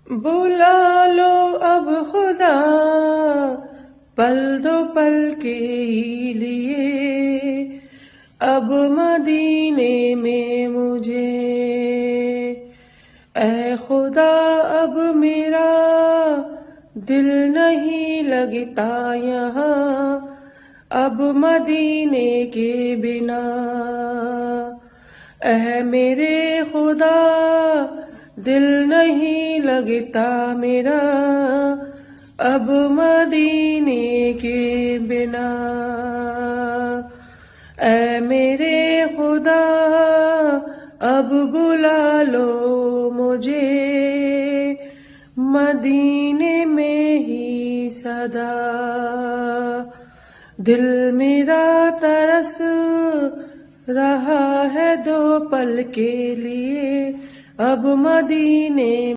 بلا لو اب خدا پل دو پل کے لیے، اب مدینے میں مجھے۔ اے خدا اب میرا دل نہیں لگتا یہاں، اب مدینے کے بنا۔ اے میرے خدا دل نہیں لگتا میرا، اب مدینے کے بنا۔ اے میرے خدا اب بلا لو مجھے، مدینے میں ہی صدا۔ دل میرا ترس رہا ہے دو پل کے لیے، اب مدینے